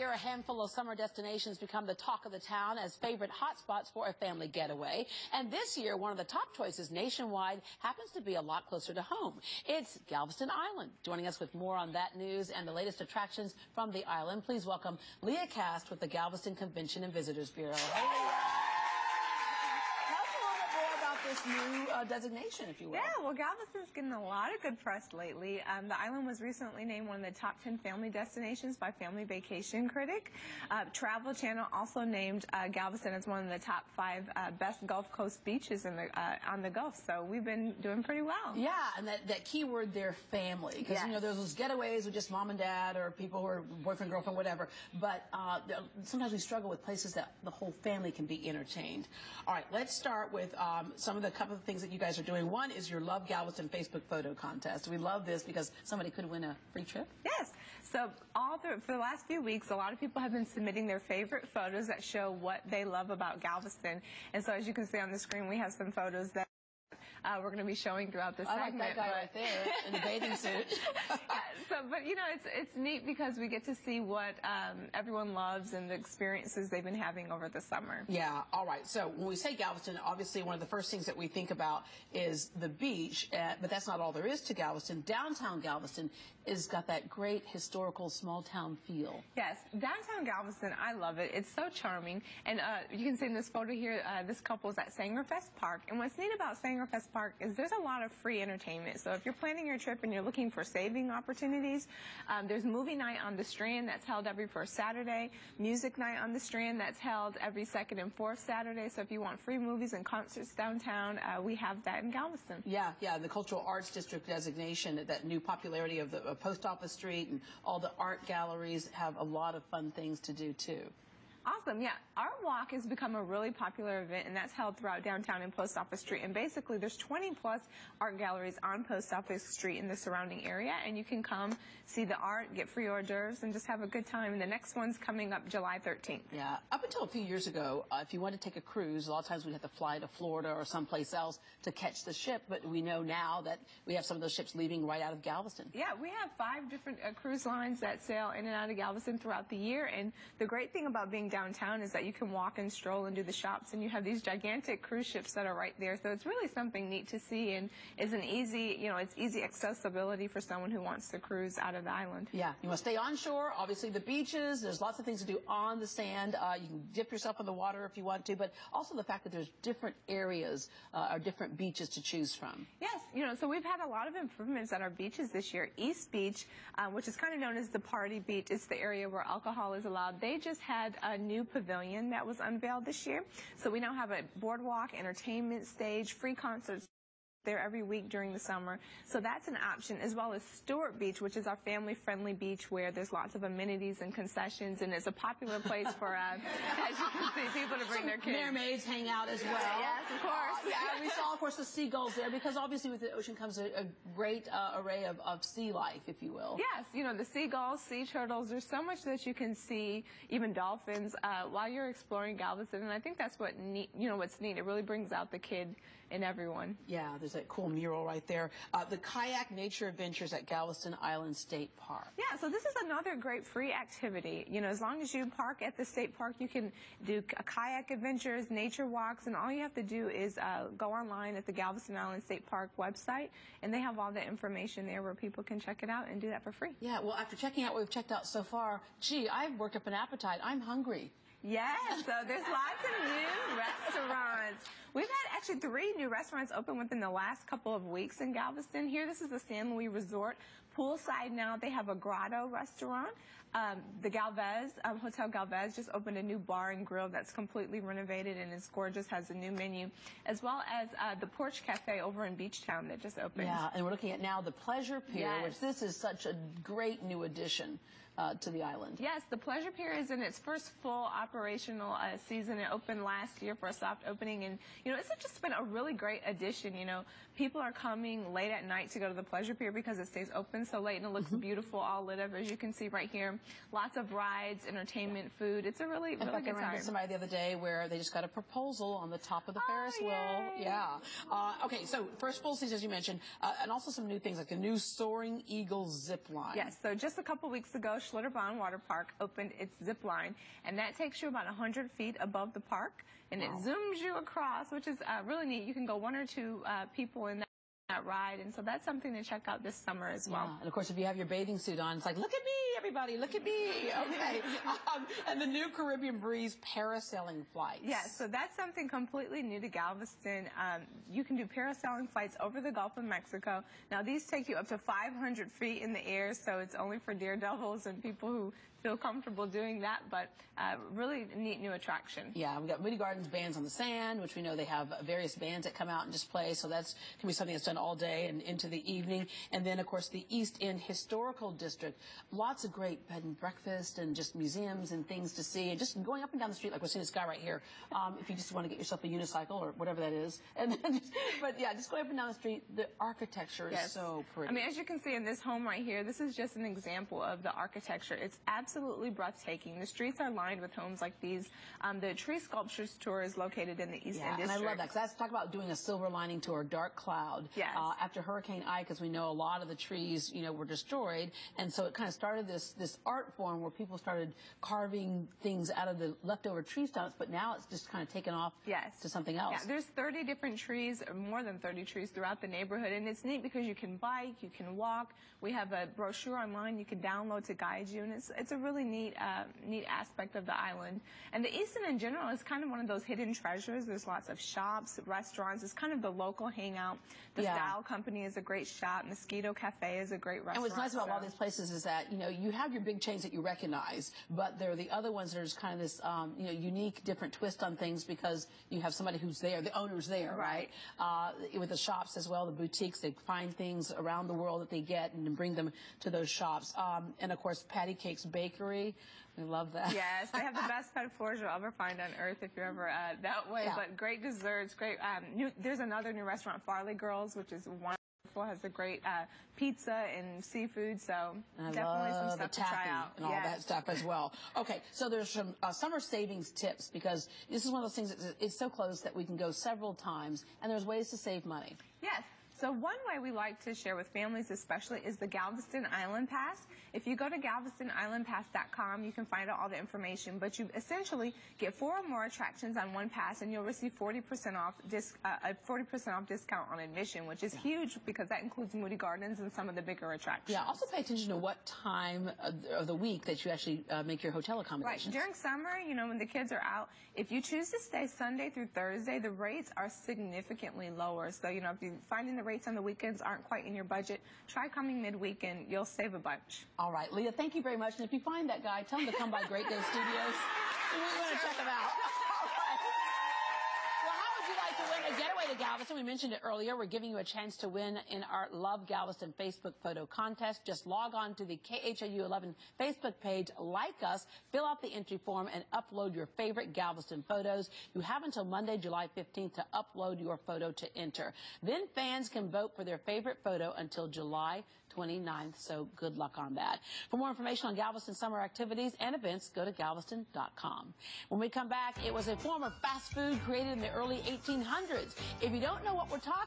year, a handful of summer destinations become the talk of the town as favorite hotspots for a family getaway. And this year, one of the top choices nationwide happens to be a lot closer to home. It's Galveston Island. Joining us with more on that news and the latest attractions from the island, please welcome Leah Cast with the Galveston Convention and Visitors Bureau. Hey, Leah. This new designation, if you will. Yeah, well, Galveston's getting a lot of good press lately. The island was recently named one of the top 10 family destinations by Family Vacation Critic. Travel Channel also named Galveston as one of the top 5 best Gulf Coast beaches in on the Gulf. So we've been doing pretty well. Yeah, and that key word there, family. Because, yes, you know, there's those getaways with just mom and dad or people who are boyfriend, girlfriend, whatever. But sometimes we struggle with places that the whole family can be entertained. All right, let's start with some of the couple of things that you guys are doing. One is your Love Galveston Facebook photo contest. We love this because somebody could win a free trip. Yes. So for the last few weeks, a lot of people have been submitting their favorite photos that show what they love about Galveston. And so as you can see on the screen, we have some photos that we're going to be showing throughout the segment. I like that guy right there in the bathing suit. But you know, it's neat because we get to see what everyone loves and the experiences they've been having over the summer. Yeah. All right. So when we say Galveston, obviously one of the first things that we think about is the beach, but that's not all there is to Galveston. Downtown Galveston has got that great historical small town feel. Yes, downtown Galveston, I love it. It's so charming, and you can see in this photo here, this couple is at Sangerfest Park. And what's neat about Sangerfest Park is there's a lot of free entertainment. So if you're planning your trip and you're looking for saving opportunities, there's movie night on the Strand that's held every first Saturday, music night on the Strand that's held every second and fourth Saturday. So if you want free movies and concerts downtown, we have that in Galveston. Yeah, the Cultural Arts District designation, that new popularity of the Post Office Street and all the art galleries have a lot of fun things to do too. Awesome. Yeah, Art Walk has become a really popular event, and that's held throughout downtown and Post Office Street. And basically, there's 20-plus art galleries on Post Office Street in the surrounding area, and you can come see the art, get free hors d'oeuvres, and just have a good time. And the next one's coming up July 13th. Yeah, up until a few years ago, if you wanted to take a cruise, a lot of times we'd have to fly to Florida or someplace else to catch the ship. But we know now that we have some of those ships leaving right out of Galveston. Yeah, we have 5 different cruise lines that sail in and out of Galveston throughout the year. And the great thing about being downtown is that you can walk and stroll and do the shops, and you have these gigantic cruise ships that are right there. So it's really something neat to see, and is an easy, it's easy accessibility for someone who wants to cruise out of the island. Yeah, you want to stay on shore, obviously the beaches, there's lots of things to do on the sand. You can dip yourself in the water if you want to, but also the fact that there's different areas or different beaches to choose from. Yes, so we've had a lot of improvements at our beaches this year. East Beach, which is kind of known as the party beach, it's the area where alcohol is allowed. They just had a new pavilion that was unveiled this year. So we now have a boardwalk, entertainment stage, free concerts there every week during the summer. So that's an option, as well as Stewart Beach, which is our family-friendly beach where there's lots of amenities and concessions, and it's a popular place for, as you can see, people to bring their kids. Mermaids hang out as well. Yes, of course. Yeah, we saw, of course, the seagulls there, because obviously with the ocean comes a great array of sea life, if you will. Yes, the seagulls, sea turtles, there's so much that you can see, even dolphins, while you're exploring Galveston, and I think that's what's neat. It really brings out the kid in everyone. Yeah, there's that cool mural right there. The kayak nature adventures at Galveston Island State Park. Yeah, so this is another great free activity. As long as you park at the state park, you can do kayak adventures, nature walks, and all you have to do is go online at the Galveston Island State Park website, and they have all the information there where people can check it out and do that for free. Yeah, well, after checking out what we've checked out so far, gee, I've worked up an appetite. I'm hungry. Yes, so there's lots of new restaurants. We've had actually 3 new restaurants open within the last couple of weeks in Galveston. Here, this is the San Luis Resort. Poolside now, they have a grotto restaurant. The Galvez, Hotel Galvez just opened a new bar and grill that's completely renovated and is gorgeous, has a new menu, as well as the Porch Cafe over in Beachtown that just opened. Yeah, and we're looking at now the Pleasure Pier, yes, which this is such a great new addition to the island. Yes, the Pleasure Pier is in its first full operational season. It opened last year for a soft opening, and you know, it's just been a really great addition. You know, people are coming late at night to go to the pleasure pier because it stays open so late and it looks beautiful, all lit up, as you can see right here. Lots of rides, entertainment, food. It's a really good time. I ran somebody the other day where they just got a proposal on the top of the Ferris wheel. Yay. Yeah. Okay, so first full season, as you mentioned, and also some new things like the new Soaring Eagle zip line. Yes, so just a couple weeks ago, Schlitterbahn Water Park opened its zip line, and that takes you about 100 feet above the park, and it zooms you across, which is really neat. You can go one or two people in that ride, and so that's something to check out this summer as well. And of course, if you have your bathing suit on, it's like, look at me, everybody, look at me. Okay. And the new Caribbean Breeze parasailing flights. Yes, so that's something completely new to Galveston. You can do parasailing flights over the Gulf of Mexico. Now, these take you up to 500 feet in the air, so it's only for daredevils and people who feel comfortable doing that, but really neat new attraction. Yeah, we've got Moody Gardens Bands on the Sand, which we know they have various bands that come out and just play, so that's can be something that's done all day and into the evening. And then, of course, the East End Historical District, lots of great bed and breakfast and just museums and things to see, and just going up and down the street like we're seeing this guy right here, if you just want to get yourself a unicycle or whatever that is. And then but yeah, just going up and down the street, the architecture is so pretty. I mean, as you can see in this home right here, this is just an example of the architecture. It's absolutely breathtaking. The streets are lined with homes like these. The tree sculptures tour is located in the East End District. And I love that, because that's talk about doing a silver lining to our dark cloud. Yes. After Hurricane Ike, because we know a lot of the trees, you know, were destroyed, and so it kind of started this art form where people started carving things out of the leftover tree stumps, but now it's just kind of taken off to something else. Yeah, there's 30 different trees, or more than 30 trees throughout the neighborhood, and it's neat because you can bike, you can walk. We have a brochure online you can download to guide you, and it's a really neat aspect of the island. And the East End in general is kind of one of those hidden treasures. There's lots of shops, restaurants. It's kind of the local hangout. The Style Company is a great shop. Mosquito Cafe is a great restaurant. And what's nice about a lot of these places is that, you know, you have your big chains that you recognize, but there are the other ones that are just kind of this, you know, unique, different twist on things because you have somebody who's there, the owner's there, right? With the shops as well, the boutiques, they find things around the world that they get and bring them to those shops. And of course, Patty Cake's Bakery. We love that. Yes, they have the best pet fours you'll ever find on earth if you're ever that way. But great desserts, great. There's another new restaurant, Farley Girls, which is wonderful. Has a great pizza and seafood. So definitely some stuff to try out. And all that stuff as well. Okay, so there's some summer savings tips because this is one of those things that it's so close that we can go several times, and there's ways to save money. Yes. So one way we like to share with families especially is the Galveston Island Pass. If you go to galvestonislandpass.com, you can find out all the information, but you essentially get 4 or more attractions on one pass, and you'll receive 40% off a 40% off discount on admission, which is huge because that includes Moody Gardens and some of the bigger attractions. Yeah, also pay attention to what time of the week that you actually make your hotel accommodations. Right, during summer, you know, when the kids are out, if you choose to stay Sunday through Thursday, the rates are significantly lower. So, you know, if you're finding the rates on the weekends aren't quite in your budget, try coming midweek and you'll save a bunch. All right, Leah, thank you very much. And if you find that guy, tell him to come by Great Day Studios. We want to check him out. Well, how would you like to win a getaway to Galveston? We mentioned it earlier. We're giving you a chance to win in our Love Galveston Facebook photo contest. Just log on to the KHOU 11 Facebook page, like us, fill out the entry form, and upload your favorite Galveston photos. You have until Monday, July 15th to upload your photo to enter. Then fans can vote for their favorite photo until July 29th, so good luck on that. For more information on Galveston summer activities and events, go to galveston.com. When we come back, it was a form of fast food created in the early 1800s. If you don't know what we're talking